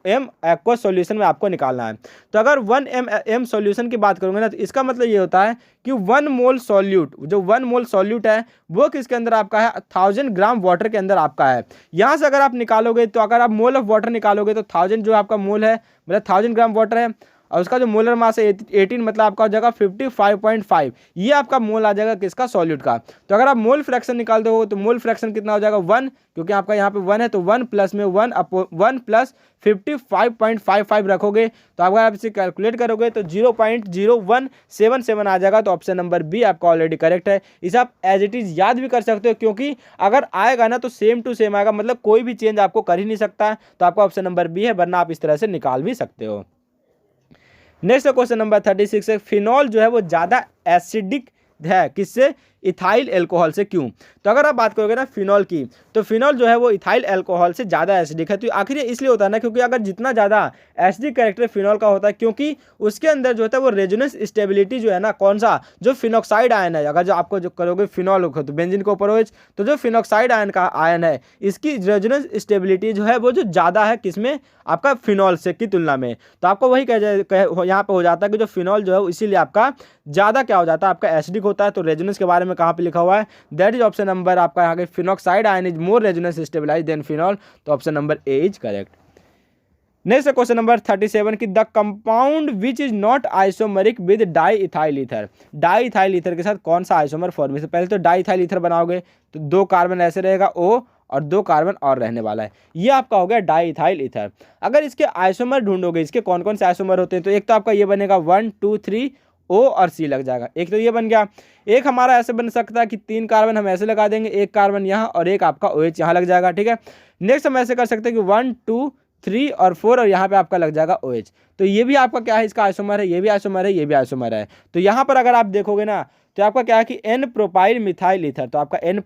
Speaker 1: M aqua solution में आपको निकालना है। तो अगर 1 एम सॉल्यूशन की बात करोगे ना तो इसका मतलब ये होता है कि 1 मोल सॉल्यूट, जो 1 मोल सॉल्यूट है वो किसके अंदर आपका है 1000 ग्राम वाटर के अंदर आपका है। यहाँ से अगर आप निकालोगे तो अगर आप मोल ऑफ वाटर निकालोगे तो 1000 जो आपका मोल है मतलब 1000 ग्राम वाटर है, और उसका जो मोलर मास है 18, मतलब आपका हो जाएगा 55.5, ये आपका मोल आ जाएगा किसका सॉल्यूट का। तो अगर आप मोल फ्रैक्शन निकाल दोगे तो मोल फ्रैक्शन कितना हो जाएगा 1, क्योंकि आपका यहाँ पे 1 है, तो 1 प्लस में 1 प्लस 55.55 रखोगे तो अगर आप इसे कैलकुलेट करोगे तो 0.0177 आ जाएगा। तो ऑप्शन नंबर बी आपका ऑलरेडी करेक्ट है। इसे आप एज इट इज याद भी कर सकते हो, क्योंकि अगर आएगा ना तो सेम टू सेम आएगा, मतलब कोई भी चेंज आपको कर ही नहीं सकता। तो आपका ऑप्शन नंबर बी है, वरना आप इस तरह से निकाल भी सकते हो। नेक्स्ट क्वेश्चन नंबर 36 है फिनॉल जो है वो ज़्यादा एसिडिक है किससे, इथाइल एल्कोहल से, क्यों। तो अगर आप बात करोगे ना फिनॉल की, तो फिनॉल जो है वो इथाइल एल्कोहल से ज़्यादा एसिडिक है। तो आखिर ये इसलिए होता है ना क्योंकि अगर जितना ज़्यादा एसिडिक कैरेक्टर फिनॉल का होता है, क्योंकि उसके अंदर जो होता है वो रेजोनेंस स्टेबिलिटी जो है ना, कौन सा जो फिनॉक्साइड आयन है, अगर जो आपको जो करोगे फिनॉल तो बेंजीन के ऊपर हो, तो जो फिनॉक्साइड आयन का आयन है इसकी रेजोनेंस स्टेबिलिटी जो है वो जो ज़्यादा है किसमें आपका फिनॉल से की तुलना में। तो आपको वही यहाँ पे हो जाता है कि जो फिनॉल जो है इसीलिए आपका ज़्यादा क्या हो जाता है आपका एसिडिक होता है। तो रेजोनेंस के बारे में कहाँ पे लिखा हुआ है, दैट इज ऑप्शन नंबर आपका यहाँ phenoxide ion is more resonance stabilise than phenol. तो option number A is correct. Next question number 37 की the compound which is not isomeric with di ethyl ether. Di ethyl ether के साथ कौन सा isomer formation, पहले तो die ethyl ether बनाओगे तो 2 कार्बन ऐसे रहेगा O और 2 कार्बन और रहने वाला है, ये आपका हो गया डाई इथाइल ईथर। अगर इसके आइसोमर ढूंढोगे, इसके कौन कौन से आइसोमर होते हैं, तो एक तो आपका ये बनेगा 1 2 3 O और C लग जाएगा, एक तो ये बन गया। एक हमारा ऐसे बन सकता है कि 3 कार्बन हम ऐसे लगा देंगे, 1 कार्बन यहाँ और एक आपका OH यहाँ लग जाएगा, ठीक है। नेक्स्ट हम ऐसे कर सकते हैं कि 1 2 3 और 4 और यहाँ पे आपका लग जाएगा OH। तो ये भी आपका क्या है, इसका आइसोमर है, ये भी आइसोमर है, ये भी आइसोमर है। तो यहाँ पर अगर आप देखोगे ना तो आपका क्या है कि N प्रोपाइल मिथाइल ईथर, तो आपका N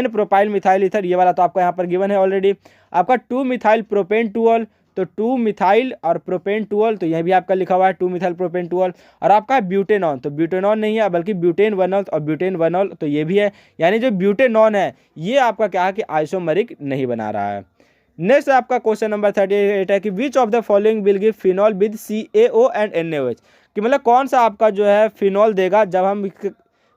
Speaker 1: प्रोपाइल मिथाइल ईथर ये वाला तो आपका यहाँ पर गिवन है ऑलरेडी। आपका 2 मिथाइल प्रोपेन टूअल, तो 2 मिथाइल और प्रोपेन टूअल, तो यह भी आपका लिखा हुआ है 2 मिथाइल प्रोपेन टूअल। और आपका है ब्यूटेनॉन, तो ब्यूटेनॉन नहीं है बल्कि ब्यूटेन वनॉल और ब्यूटेन वनॉल, तो ये भी है, यानी जो ब्यूटेनॉन है ये आपका क्या है कि आइसोमरिक नहीं बना रहा है। नेक्स्ट आपका क्वेश्चन नंबर 38 है कि विच of the following will give phenol with CaO and NaOH, कि मतलब कौन सा आपका जो है फिनॉल देगा जब हम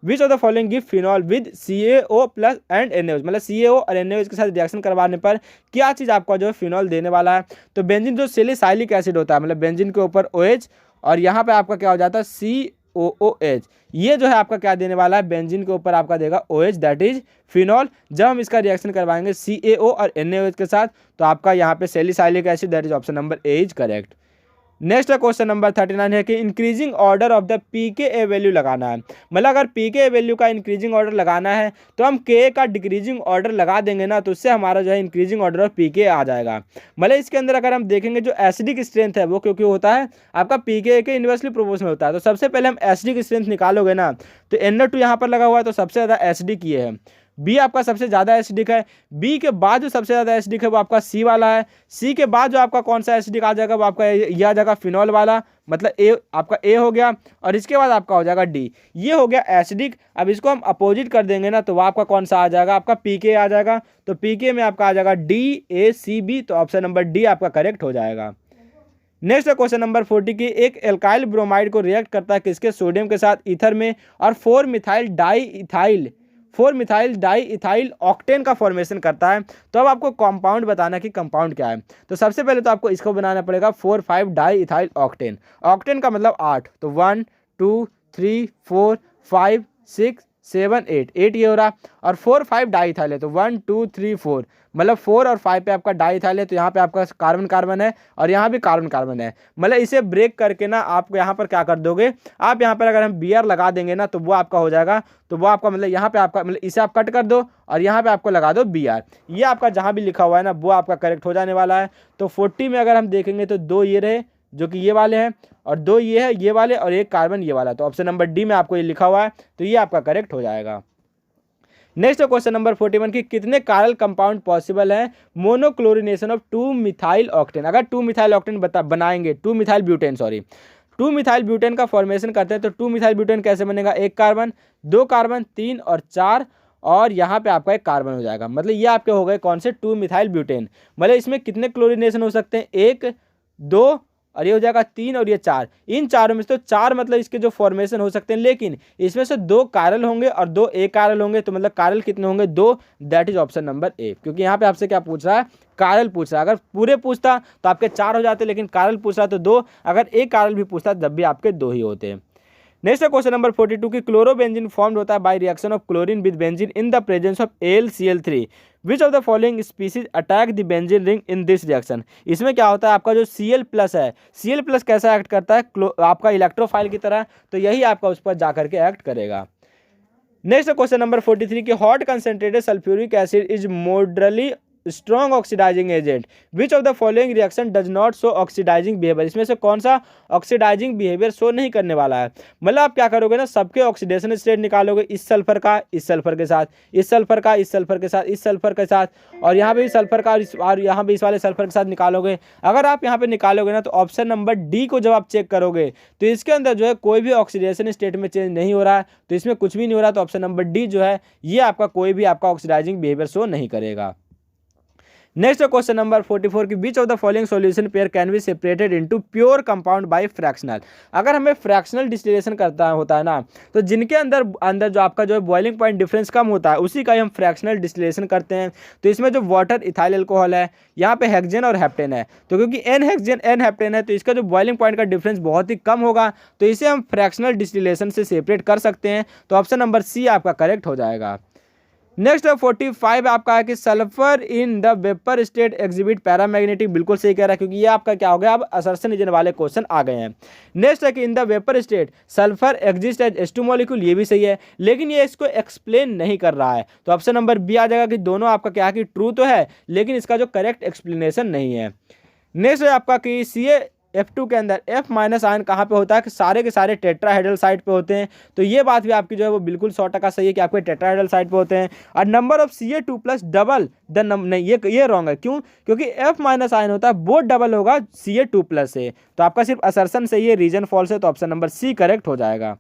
Speaker 1: विच of the following give phenol with CaO plus and NaOH, मतलब CaO और NaOH के साथ रिएक्शन करवाने पर क्या चीज़ आपका जो है फिनॉल देने वाला है। तो बेंजीन जो सैलिसाइलिक एसिड होता है, मतलब बेंजीन के ऊपर OH और यहाँ पे आपका क्या हो जाता है COOH, ये जो है आपका क्या देने वाला है, बेंजीन के ऊपर आपका देगा OH, दैट इज फिनॉल। जब हम इसका रिएक्शन करवाएंगे CaO और NaOH के साथ तो आपका यहाँ पे salicylic acid, that is option number A is correct. Next question number 39 है कि increasing order of the pKa value लगाना है, मतलब अगर pKa वैल्यू का इंक्रीजिंग ऑर्डर लगाना है तो हम Ka का डिक्रीजिंग ऑर्डर लगा देंगे ना, तो उससे हमारा जो है इंक्रीजिंग ऑर्डर ऑफ pKa आ जाएगा। मतलब इसके अंदर अगर हम देखेंगे जो एसिडिक स्ट्रेंथ है वो क्योंकि होता है आपका pKa के इन्वर्सली प्रोपोर्शनल होता है। तो सबसे पहले हम एसिडिक स्ट्रेंथ निकालोगे ना तो NO2 यहाँ पर लगा हुआ है तो सबसे ज़्यादा एसिडिक ये है, बी आपका सबसे ज़्यादा एसिडिक है, बी के बाद जो सबसे ज़्यादा एसिडिक है वो आपका सी वाला है, सी के बाद जो आपका कौन सा एसिडिक आ जाएगा वो आपका ये आ जाएगा फिनॉल वाला, मतलब ए आपका ए हो गया, और इसके बाद आपका हो जाएगा डी, ये हो गया एसिडिक। अब इसको हम अपोजिट कर देंगे ना तो वो आपका कौन सा आ जाएगा, आपका पीके आ जाएगा, तो पीके में आपका आ जाएगा DACB, तो ऑप्शन नंबर डी आपका करेक्ट हो जाएगा। नेक्स्ट क्वेश्चन नंबर 40 की एक एल्काइल ब्रोमाइड को रिएक्ट करता है किसके, सोडियम के साथ ईथर में, और 4 मिथाइल डाई इथाइल ऑक्टेन का फॉर्मेशन करता है। तो अब आपको कंपाउंड बताना कि कंपाउंड क्या है। तो सबसे पहले तो आपको इसको बनाना पड़ेगा 4,5 डाई इथाइल ऑक्टेन, ऑक्टेन का मतलब 8, तो 1 2 3 4 5 6 7 8 ये हो रहा, और 4,5 डाई इथाइल है तो 1 2 3 4, मतलब 4 और 5 पे आपका डाई इथाइल है, तो यहाँ पे आपका कार्बन कार्बन है और यहाँ भी कार्बन कार्बन है। मतलब इसे ब्रेक करके ना आपको यहाँ पर क्या कर दोगे, आप यहाँ पर अगर हम Br लगा देंगे ना तो वो आपका हो जाएगा, तो वो आपका मतलब यहाँ पे आपका मतलब इसे आप कट कर दो और यहाँ पे आपको लगा दो Br, ये आपका जहाँ भी लिखा हुआ है ना वो आपका करेक्ट हो जाने वाला है। तो 40 में अगर हम देखेंगे तो 2 ये रहे जो कि ये वाले हैं, और 2 ये है ये वाले, और एक कार्बन ये वाला, तो ऑप्शन नंबर डी में आपको ये लिखा हुआ है, तो ये आपका करेक्ट हो जाएगा। नेक्स्ट क्वेश्चन नंबर 41 की कितने कारल कंपाउंड पॉसिबल है मोनोक्लोरिनेशन ऑफ 2 मिथाइल ऑक्टेन, अगर 2 मिथाइल ऑक्टेन बनाएंगे 2 मिथाइल ब्यूटेन का फॉर्मेशन करते हैं तो 2 मिथाइल ब्यूटेन कैसे बनेगा, 1 कार्बन 2 कार्बन 3 और 4, और यहाँ पे आपका 1 कार्बन हो जाएगा। मतलब ये आपके हो गए कौन से 2 मिथाइल ब्यूटेन। मतलब इसमें कितने क्लोरिनेशन हो सकते हैं, 1 2 और ये हो जाएगा 3 और ये 4, इन चारों में से तो 4 मतलब इसके जो फॉर्मेशन हो सकते हैं, लेकिन इसमें से 2 कारल होंगे और 2 ए कारल होंगे, तो मतलब कारल कितने होंगे 2, दैट इज ऑप्शन नंबर ए। क्योंकि यहाँ पे आपसे क्या पूछ रहा है, कारल पूछ रहा है। अगर पूरे पूछता तो आपके 4 हो जाते, लेकिन कारल पूछ रहा तो 2, अगर एक कारल भी पूछता तब भी आपके 2 ही होते हैं। नेक्स्ट क्वेश्चन नंबर 42 की क्लोरोबेंजीन फॉर्म्ड होता है bye reaction of chlorine with benzene in the presence of AlCl3, which of the following species attack the benzene ring in this reaction. इसमें क्या होता है, आपका जो Cl+ है, Cl+ कैसा एक्ट करता है, आपका इलेक्ट्रोफाइल की तरह, तो यही आपका उस पर जाकर के एक्ट करेगा। नेक्स्ट क्वेश्चन नंबर 43 की hot concentrated sulphuric acid is moderately strong oxidising agent, which of the following reaction does not show oxidising behaviour, इसमें से कौन सा ऑक्सीडाइजिंग बिहेवियर शो नहीं करने वाला है। मतलब आप क्या करोगे ना, सबके ऑक्सीडेशन स्टेट निकालोगे, इस सल्फर का इस सल्फर के साथ, इस सल्फर का इस सल्फर के साथ, इस सल्फर के साथ, और यहाँ पे भी सल्फर का और यहाँ पे इस वाले सल्फर के साथ निकालोगे। अगर आप यहाँ पे निकालोगे ना तो ऑप्शन नंबर डी को जब आप चेक करोगे तो इसके अंदर जो है कोई भी ऑक्सीडेशन स्टेट में चेंज नहीं हो रहा है, तो इसमें कुछ भी नहीं हो रहा, तो ऑप्शन नंबर डी जो है ये आपका कोई भी आपका ऑक्सीडाइजिंग बिहेवियर शो नहीं करेगा। नेक्स्ट क्वेश्चन नंबर 44 की which of the following solution pair can be separated into pure compound by fractional. अगर हमें फ्रैक्शनल डिस्टिलेशन करता होता है ना तो जिनके अंदर जो आपका जो है बॉइलिंग पॉइंट डिफरेंस कम होता है उसी का ही हम फ्रैक्शनल डिस्टिलेशन करते हैं। तो इसमें जो वाटर इथाइल अल्कोहल है, यहाँ पे हेक्सेन और हेप्टेन है, तो क्योंकि एन हेक्सेन एन हेप्टेन है तो इसका जो बॉइलिंग पॉइंट का डिफरेंस बहुत ही कम होगा, तो इसे हम फ्रैक्शनल डिस्टिलेशन से सेपरेट कर सकते हैं। तो ऑप्शन नंबर सी आपका करेक्ट हो जाएगा। नेक्स्ट 45 आपका है कि sulphur in the vapour state exhibit paramagnetic, बिल्कुल सही कह रहा है क्योंकि ये आपका क्या हो गया, अब असर्शन रीजन वाले क्वेश्चन आ गए हैं। नेक्स्ट है कि in the vapour state sulphur exist as H2 molecule, ये भी सही है लेकिन ये इसको एक्सप्लेन नहीं कर रहा है, तो ऑप्शन नंबर बी आ जाएगा कि दोनों आपका क्या है कि ट्रू तो है लेकिन इसका जो करेक्ट एक्सप्लेनेशन नहीं है। नेक्स्ट है आपका कि CaF2 के अंदर F माइनस आयन कहाँ पे होता है कि सारे के सारे टेट्राहेड्रल साइड पे होते हैं, तो ये बात भी आपकी जो है वो बिल्कुल 100% सही है कि आपके टेट्राहेड्रल साइड पे होते हैं। और number of Ca2 plus double the नहीं, ये रॉन्ग है, क्यों, क्योंकि F माइनस आयन होता है वो डबल होगा Ca2 प्लस से, तो आपका सिर्फ असर्शन सही है, रीजन फॉल्स है, तो ऑप्शन नंबर सी करेक्ट हो जाएगा।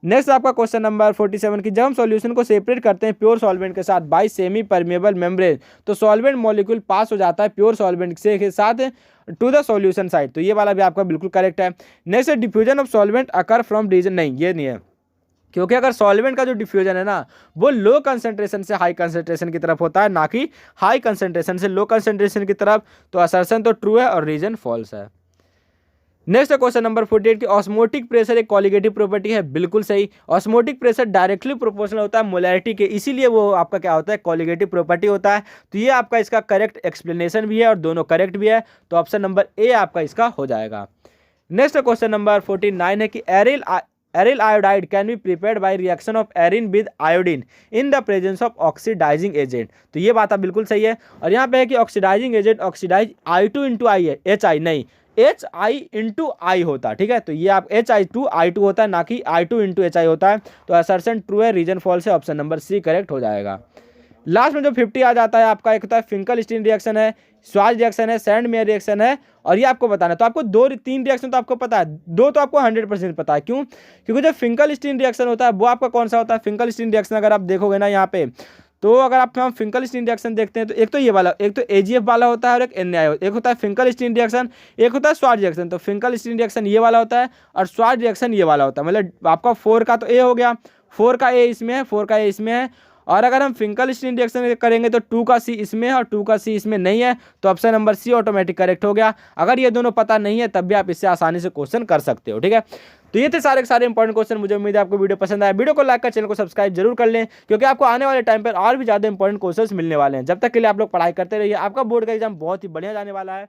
Speaker 1: नेक्स्ट आपका क्वेश्चन नंबर 47 की जब हम सॉल्यूशन को सेपरेट करते हैं प्योर सॉल्वेंट के साथ बाय सेमी परमेबल मेम्ब्रेन, तो सॉल्वेंट मॉलिक्यूल पास हो जाता है प्योर सॉल्वेंट से के साथ टू द सॉल्यूशन साइड, तो ये वाला भी आपका बिल्कुल करेक्ट है। Next diffusion of solvent occur from region, नहीं ये नहीं है, क्योंकि अगर सॉल्वेंट का जो डिफ्यूजन है ना वो लो कंसंट्रेशन से हाई कंसंट्रेशन की तरफ होता है, ना कि हाई कंसंट्रेशन से लो कंसंट्रेशन की तरफ, तो असर्शन तो ट्रू है और रीजन फॉल्स है। नेक्स्ट क्वेश्चन नंबर 48 की ऑस्मोटिक प्रेशर एक कॉलिगेटिव प्रॉपर्टी है, बिल्कुल सही। ऑस्मोटिक प्रेशर डायरेक्टली प्रोपोर्शनल होता है मोलैरिटी के, इसीलिए वो आपका क्या होता है, कॉलिगेटिव प्रॉपर्टी होता है, तो ये आपका इसका करेक्ट एक्सप्लेनेशन भी है और दोनों करेक्ट भी है, तो ऑप्शन नंबर ए आपका इसका हो जाएगा। नेक्स्ट क्वेश्चन नंबर 49 है कि aryl iodide can be prepared by reaction of arene with iodine in the presence of oxidising agent, तो ये बात आप बिल्कुल सही है। और यहाँ पे है कि ऑक्सीडाइजिंग एजेंट ऑक्सीडाइज I2 है, HI नहीं, HI होता है, ठीक है, तो ये आप HI2 होता है, ना कि I2 HI होता है, तो असर्शन ट्रू है, रीजन फॉल्स है, ऑप्शन नंबर सी करेक्ट हो जाएगा। लास्ट में जो 50 आ जाता है आपका, एक होता है फिंकलस्टीन रिएक्शन है, स्वाज रिएक्शन है, सैंडमेयर रिएक्शन है, और ये आपको बताना है, तो आपको 2-3 रिएक्शन तो आपको पता है, 2 तो आपको 100% पता है, क्यों, क्योंकि जो फिंकलस्टीन रिएक्शन होता है वो आपका कौन सा होता है, फिंकलस्टीन रिएक्शन अगर आप देखोगे ना यहाँ पे, तो अगर आप हम फिंकलस्टीन रिएक्शन देखते हैं तो एक तो ये वाला, एक तो AgF वाला होता है और एक NaI, एक होता है फिंकलस्टीन रिएक्शन, एक होता है स्वाज रिएक्शन, तो फिंकलस्टीन रिएक्शन ये वाला होता है और स्वाज रिएक्शन ये वाला होता है, मतलब आपका 4 का तो A हो गया, 4 का A इसमें है, 4 का A इसमें है, और अगर हम फिंकलस्टीन रिएक्शन करेंगे तो 2 का C इसमें है और 2 का C इसमें नहीं है, तो option number C automatic correct हो गया। अगर ये दोनों पता नहीं है तब भी आप इससे आसानी से क्वेश्चन कर सकते हो, ठीक है। तो ये थे सारे के सारे इंपॉर्टेंट क्वेश्चन, मुझे उम्मीद है आपको वीडियो पसंद आया। वीडियो को लाइक कर, चैनल को सब्सक्राइब जरूर कर लें, क्योंकि आपको आने वाले टाइम पर और भी ज़्यादा इंपॉर्टेंट क्वेश्चन मिलने वाले हैं। जब तक के लिए आप लोग पढ़ाई करते रहिए, आपका बोर्ड का एग्जाम बहुत ही बढ़िया जाने वाला है।